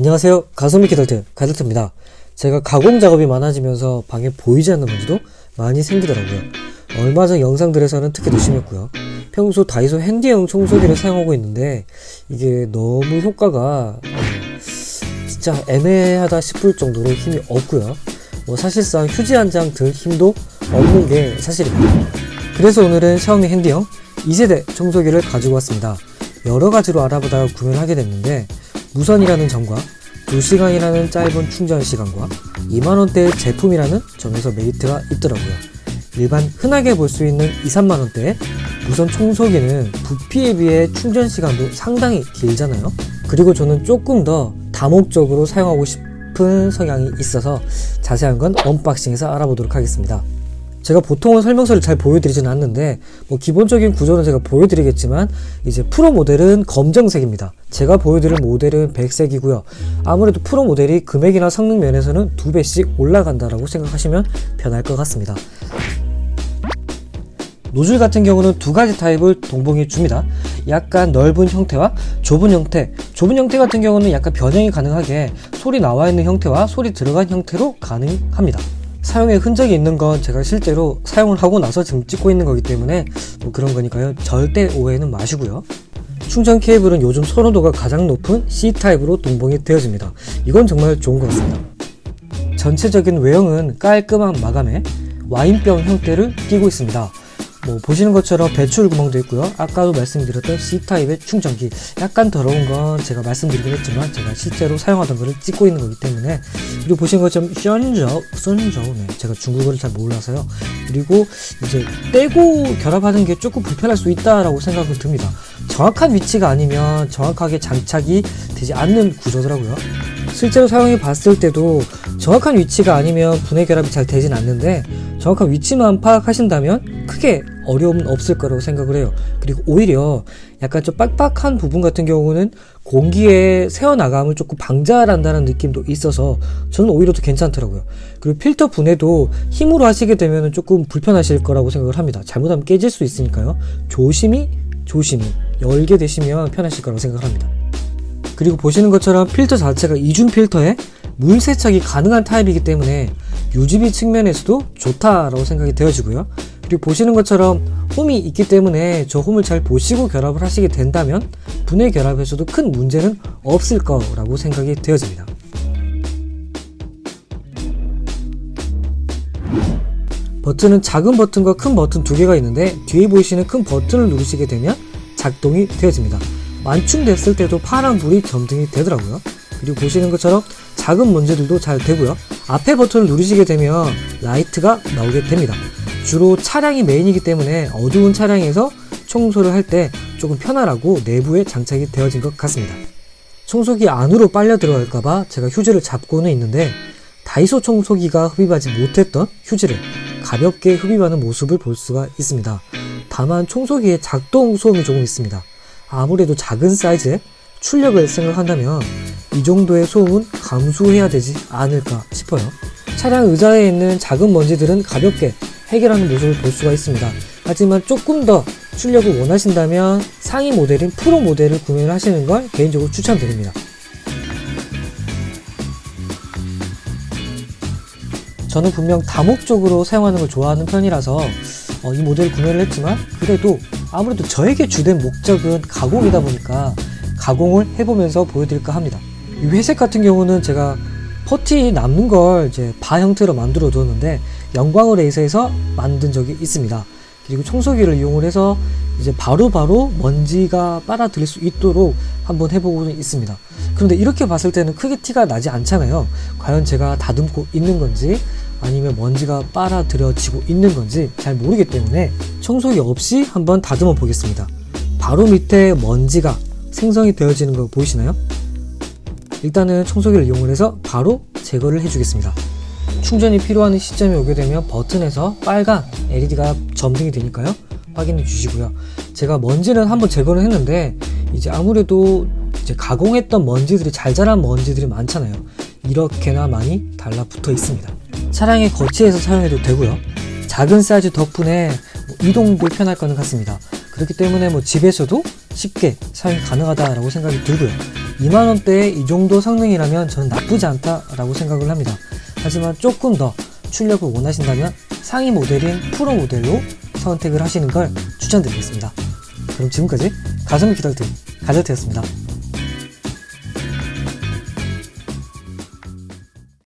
안녕하세요. 가성비 가들트입니다. 제가 가공 작업이 많아지면서 방에 보이지 않는 먼지도 많이 생기더라고요. 얼마 전 영상들에서는 특히 더 심했고요. 평소 다이소 핸디형 청소기를 사용하고 있는데 이게 너무 효과가 진짜 애매하다 싶을 정도로 힘이 없고요. 사실상 휴지 한 장 들 힘도 없는 게 사실입니다. 그래서 오늘은 샤오미 핸디형 2세대 청소기를 가지고 왔습니다. 여러 가지로 알아보다가 구매를 하게 됐는데 무선이라는 점과 2시간이라는 짧은 충전 시간과 2만원대의 제품이라는 점에서 메리트가 있더라고요. 일반 흔하게 볼 수 있는 2, 3만원대의 무선 청소기는 부피에 비해 충전 시간도 상당히 길잖아요. 그리고 저는 조금 더 다목적으로 사용하고 싶은 성향이 있어서 자세한 건 언박싱에서 알아보도록 하겠습니다. 제가 보통은 설명서를 잘 보여드리진 않는데 기본적인 구조는 제가 보여드리겠지만 이제 프로 모델은 검정색입니다. 제가 보여드릴 모델은 백색이고요. 아무래도 프로 모델이 금액이나 성능 면에서는 2배씩 올라간다라고 생각하시면 편할 것 같습니다. 노즐 같은 경우는 두 가지 타입을 동봉해 줍니다. 약간 넓은 형태와 좁은 형태. 좁은 형태 같은 경우는 약간 변형이 가능하게 소리 나와 있는 형태와 소리 들어간 형태로 가능합니다. 사용의 흔적이 있는 건 제가 실제로 사용을 하고 나서 지금 찍고 있는 거기 때문에 그런 거니까요. 절대 오해는 마시고요. 충전 케이블은 요즘 선호도가 가장 높은 C타입으로 동봉이 되어집니다. 이건 정말 좋은 것 같습니다. 전체적인 외형은 깔끔한 마감에 와인병 형태를 띠고 있습니다. 보시는 것처럼 배출 구멍도 있고요. 아까도 말씀드렸던 C타입의 충전기, 약간 더러운 건 제가 말씀드리긴 했지만 제가 실제로 사용하던 거를 찍고 있는 거기 때문에. 그리고 보시는 것처럼 션저우, 제가 중국어를 잘 몰라서요. 그리고 이제 떼고 결합하는 게 조금 불편할 수 있다라고 생각은 듭니다. 정확한 위치가 아니면 정확하게 장착이 되지 않는 구조더라고요. 실제로 사용해 봤을 때도 정확한 위치가 아니면 분해 결합이 잘 되진 않는데 정확한 위치만 파악하신다면 크게 어려움은 없을 거라고 생각을 해요. 그리고 오히려 약간 좀 빡빡한 부분 같은 경우는 공기에 새어나감을 조금 방지한다는 느낌도 있어서 저는 오히려 더 괜찮더라고요. 그리고 필터 분해도 힘으로 하시게 되면 조금 불편하실 거라고 생각을 합니다. 잘못하면 깨질 수 있으니까요. 조심히 열게 되시면 편하실 거라고 생각을 합니다. 그리고 보시는 것처럼 필터 자체가 이중 필터에 물 세척이 가능한 타입이기 때문에 유지비 측면에서도 좋다라고 생각이 되어지고요. 그리고 보시는 것처럼 홈이 있기 때문에 저 홈을 잘 보시고 결합을 하시게 된다면 분해 결합에서도 큰 문제는 없을 거라고 생각이 되어집니다. 버튼은 작은 버튼과 큰 버튼 두 개가 있는데 뒤에 보이시는 큰 버튼을 누르시게 되면 작동이 되어집니다. 완충됐을 때도 파란 불이 점등이 되더라고요. 그리고 보시는 것처럼 작은 먼지들도 잘 되고요. 앞에 버튼을 누르시게 되면 라이트가 나오게 됩니다. 주로 차량이 메인이기 때문에 어두운 차량에서 청소를 할 때 조금 편안하고 내부에 장착이 되어진 것 같습니다. 청소기 안으로 빨려 들어갈까봐 제가 휴지를 잡고는 있는데 다이소 청소기가 흡입하지 못했던 휴지를 가볍게 흡입하는 모습을 볼 수가 있습니다. 다만 청소기의 작동 소음이 조금 있습니다. 아무래도 작은 사이즈의 출력을 생각한다면 이 정도의 소음은 감수해야 되지 않을까 싶어요. 차량 의자에 있는 작은 먼지들은 가볍게 해결하는 모습을 볼 수가 있습니다. 하지만 조금 더 출력을 원하신다면 상위 모델인 프로 모델을 구매를 하시는 걸 개인적으로 추천드립니다. 저는 분명 다목적으로 사용하는 걸 좋아하는 편이라서 이 모델을 구매를 했지만 그래도 아무래도 저에게 주된 목적은 가공이다 보니까 가공을 해보면서 보여드릴까 합니다. 이 회색 같은 경우는 제가 퍼티 남는 걸 이제 바 형태로 만들어 두었는데 영광을 레이서에서 만든 적이 있습니다. 그리고 청소기를 이용을 해서 이제 바로바로 먼지가 빨아들일 수 있도록 한번 해보고는 있습니다. 그런데 이렇게 봤을 때는 크게 티가 나지 않잖아요. 과연 제가 다듬고 있는 건지 아니면 먼지가 빨아들여지고 있는 건지 잘 모르기 때문에 청소기 없이 한번 다듬어 보겠습니다. 바로 밑에 먼지가 생성이 되어지는 거 보이시나요? 일단은 청소기를 이용을 해서 바로 제거를 해주겠습니다. 충전이 필요한 시점이 오게 되면 버튼에서 빨간 LED가 점등이 되니까요. 확인해 주시고요. 제가 먼지는 한번 제거를 했는데 이제 아무래도 이제 가공했던 먼지들이 잘 자란 먼지들이 많잖아요. 이렇게나 많이 달라붙어 있습니다. 차량에 거치해서 사용해도 되고요. 작은 사이즈 덕분에 이동도 편할 것 같습니다. 그렇기 때문에 집에서도 쉽게 사용이 가능하다라고 생각이 들고요. 2만원대에 이 정도 성능이라면 저는 나쁘지 않다라고 생각을 합니다. 하지만 조금 더 출력을 원하신다면 상위 모델인 프로 모델로 선택을 하시는 걸 추천드리겠습니다. 그럼 지금까지 가성비 기다리트 가제트였습니다.